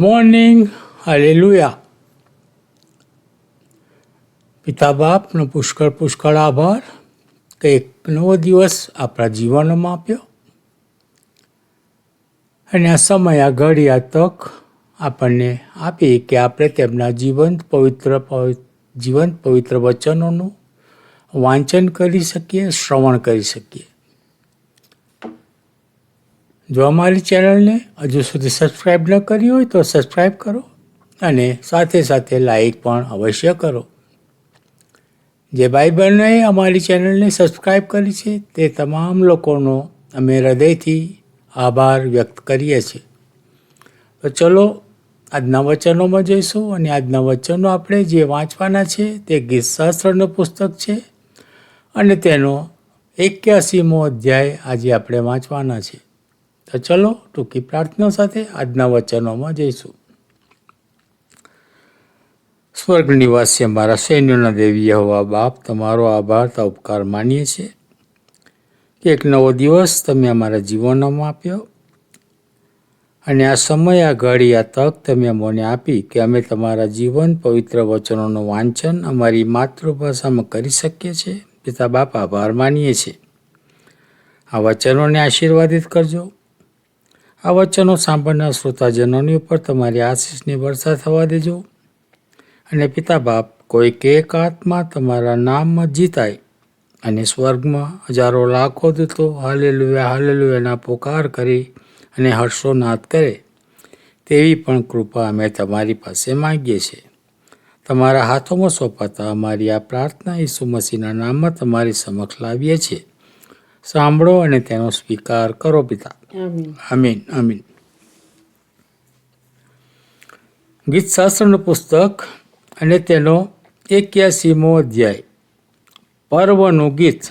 Morning, hallelujah. પિતા બાપનો પુષ્કળ આભાર કે એક નવો દિવસ આપણા જીવનમાં આપ્યો અને આ સમય, આ ઘડી, આ તક આપણને આપી કે આપણે તેમના જીવંત પવિત્ર વચનોનું વાંચન કરી શકીએ, શ્રવણ કરી શકીએ. જો અમારી ચેનલને હજુ સુધી સબસ્ક્રાઈબ ન કરી હોય તો સબસ્ક્રાઈબ કરો અને સાથે સાથે લાઈક પણ અવશ્ય કરો. જે ભાઈ બહેનોએ અમારી ચેનલને સબસ્ક્રાઈબ કરી છે તે તમામ લોકોનો અમે હૃદયથી આભાર વ્યક્ત કરીએ છીએ. તો ચલો આજના વચનોમાં જઈશું અને આજના વચનો આપણે જે વાંચવાના છે તે ગીતશાસ્ત્રનું પુસ્તક છે અને તેનો 81મો અધ્યાય આજે આપણે વાંચવાના છે. તો ચલો ટૂંકી પ્રાર્થના સાથે આજના વચનોમાં જઈશું. સ્વર્ગ નિવાસી અમારા સૈન્યોના દેવી યહોવા બાપ, તમારો આભાર, ઉપકાર માનીએ છીએ કે એક નવો દિવસ તમે અમારા જીવનમાં આપ્યો અને આ સમય, આ ઘડી, આ તક તમે અમને આપી કે અમે તમારા જીવન પવિત્ર વચનોનું વાંચન અમારી માતૃભાષામાં કરી શકીએ છીએ. પિતા બાપ, આભાર માનીએ છીએ. આ વચનોને આશીર્વાદિત કરજો. આ વચનો સાંભળનાર શ્રોતાજનોની ઉપર તમારી આશીષની વર્ષા થવા દેજો અને પિતા બાપ, કોઈક એક આત્મા તમારા નામમાં જીતાય અને સ્વર્ગમાં હજારો લાખો દૂતો હાલેલુયા હાલેલુયાના પોકાર કરી અને હર્ષોનાદ કરે તેવી પણ કૃપા અમે તમારી પાસે માંગીએ છીએ. તમારા હાથોમાં સોંપાતા અમારી આ પ્રાર્થના ઈસુ મસીહના નામમાં તમારી સમક્ષ લાવીએ છીએ. સાંભળો અને તેનો સ્વીકાર કરો પિતા. આમીન આમીન. ગીતશાસ્ત્રનું પુસ્તક અને તેનો 81મો અધ્યાય. પર્વનું ગીત.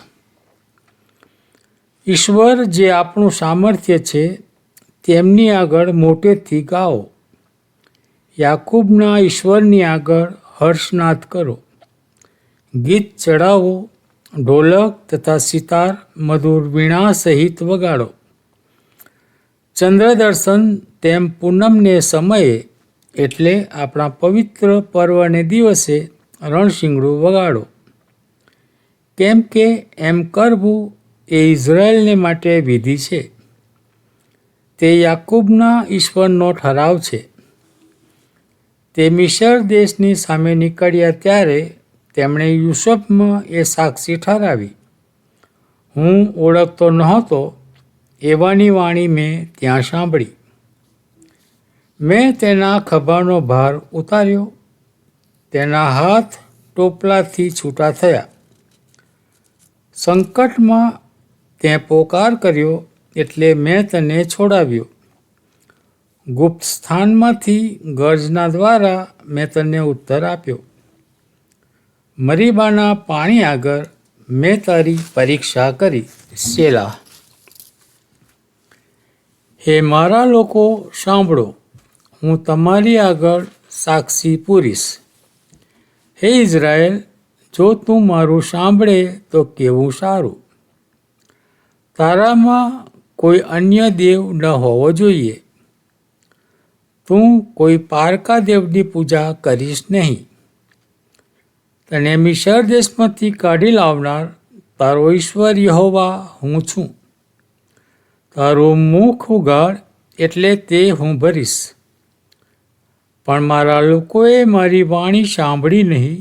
ઈશ્વર જે આપણું સામર્થ્ય છે તેમની આગળ મોટેથી ગાઓ. યાકૂબના ઈશ્વરની આગળ હર્ષનાદ કરો. ગીત ચડાવો, ઢોલક તથા સિતાર મધુર વીણા સહિત વગાડો. ચંદ્રદર્શન તેમ પૂનમને સમયે એટલે આપણા પવિત્ર પર્વને દિવસે રણશીંગડું વગાડો. કેમ કે એમ કરવું એ ઇઝરાયલને માટે વિધિ છે. તે યાકૂબના ઈશ્વરનો ઠરાવ છે. તે મિસર દેશની સામે નીકળ્યા ત્યારે તેમણે યુસુફમાં એ સાક્ષી ઠરાવી. હું ઓળખતો નહોતો એવાની વાણી મેં ત્યાં સાંભળી. મેં તેના ખભાનો ભાર ઉતાર્યો, તેના હાથ ટોપલાથી છૂટા થયા. સંકટમાં તે પોકાર કર્યો એટલે મેં તને છોડાવ્યો. ગુપ્ત સ્થાનમાંથી ગર્જના દ્વારા મેં તને ઉત્તર આપ્યો. મરીબાના પાણી આગળ મેં તારી પરીક્ષા કરી. સેલા. હે મારા લોકો, સાંભળો, હું તમારી આગળ સાક્ષી પૂરીશ. હે ઇઝરાયલ, જો તું મારું સાંભળે તો કેવું સારું. તારામાં કોઈ અન્ય દેવ ન હોવો જોઈએ. તું કોઈ પારકા દેવની પૂજા કરીશ નહીં. તને મિસર દેશમાંથી કાઢી લાવનાર તારો ઈશ્વર યહોવા હું છું. તારું મુખ ઉઘાડ એટલે તે હું ભરીશ. પણ મારા લોકોએ મારી વાણી સાંભળી નહીં,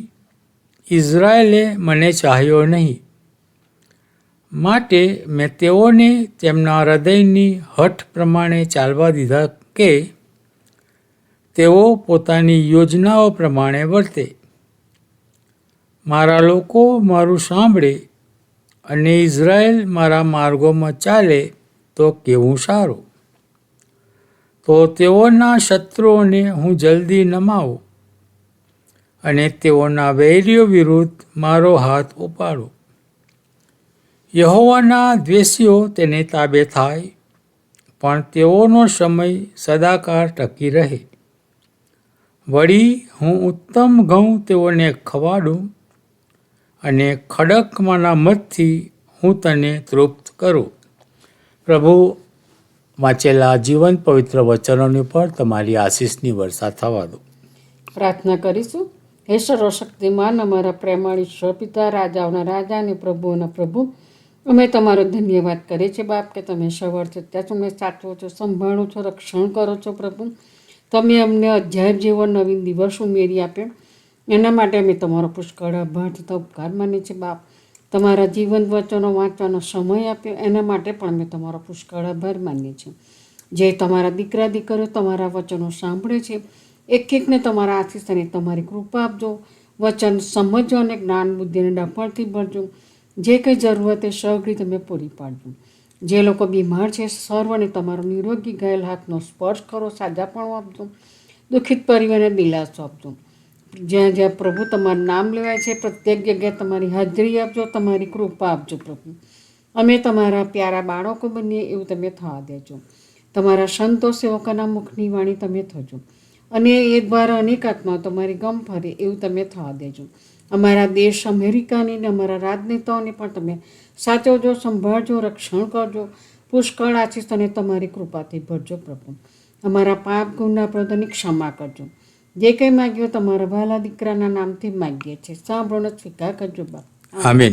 ઇઝરાયલે મને ચાહ્યો નહીં. માટે મેં તેઓને તેમના હૃદયની હઠ પ્રમાણે ચાલવા દીધા કે તેઓ પોતાની યોજનાઓ પ્રમાણે વર્તે. મારા લોકો મારું સાંભળે અને ઇઝરાયલ મારા માર્ગોમાં ચાલે તો કેવું સારું. તો તેઓના શત્રુઓને હું જલ્દી નમાવું અને તેઓના વૈરીઓ વિરુદ્ધ મારો હાથ ઉપાડું. યહોવાના દ્વેષીઓ તેને તાબે થાય, પણ તેઓનો સમય સદાકાળ ટકી રહે. વળી હું ઉત્તમ ઘઉં તેઓને ખવાડું અને ખડકમાંના મધથી હું તને તૃપ્ત કરું. પ્રભુ વાંચેલા જીવન પવિત્ર વચનોની પર તમારી આશીષની વર્ષા થવા દો. પ્રાર્થના કરીશું. હે સર્વશક્તિમાન અમારા પ્રેમાળીશ્વર પિતા, રાજાઓના રાજા અને પ્રભુઓના પ્રભુ, અમે તમારો ધન્યવાદ કરીએ છીએ બાપ કે તમે સવારથી ત્યાં તમે સાચવો છો, સંભાળો છો, રક્ષણ કરો છો પ્રભુ. તમે અમને અધ્યાય જેવો નવીન દિવસ ઉમેરી આપ્યો, એના માટે અમે તમારો પુષ્કળ આભાર તથા ઉપકાર માનીએ છીએ બાપ. તમારા જીવન વચનો વાંચવાનો સમય આપ્યો એના માટે પણ અમે તમારો પુષ્કળ આભાર માનીએ છીએ. જે તમારા દીકરા દીકરીઓ તમારા વચનો સાંભળે છે, એક એકને તમારા આશીષ અને તમારી કૃપા આપજો. વચન સમજો અને જ્ઞાન બુદ્ધિને ડફળથી ભરજો. જે કંઈ જરૂરત એ સગળી તમે પૂરી પાડજો. જે લોકો બીમાર છે સર્વને તમારો નિરોગી ગયેલ હાથનો સ્પર્શ કરો, સાજાપણું આપજો. દુઃખિત પરિવારને દિલાસો આપજો. જ્યાં જ્યાં પ્રભુ તમારું નામ લેવાય છે પ્રત્યેક જગ્યાએ તમારી હાજરી આપજો, તમારી કૃપા આપજો પ્રભુ. અમે તમારા પ્યારા બાળકો બનીએ એવું તમે થવા દેજો. તમારા સંતો સેવકોના મુખની વાણી તમે થજો અને એ દ્વારા અનેક આત્માઓ તમારી ગમ ફરે એવું તમે થવા દેજો. અમારા દેશ અમેરિકાની અને અમારા રાજનેતાઓને પણ તમે સાચવજો, સંભાળજો, રક્ષણ કરજો. પુષ્કળ આશીષ અને તમારી કૃપાથી ભરજો પ્રભુ. અમારા પાપ ગુના પ્રદાની ક્ષમા કરજો. જે કંઈ માગ્યો તમારા વહાલા દીકરાના નામથી માગીએ છીએ, સાંભળો સ્વીકાર કરજો બાપ. આમીન.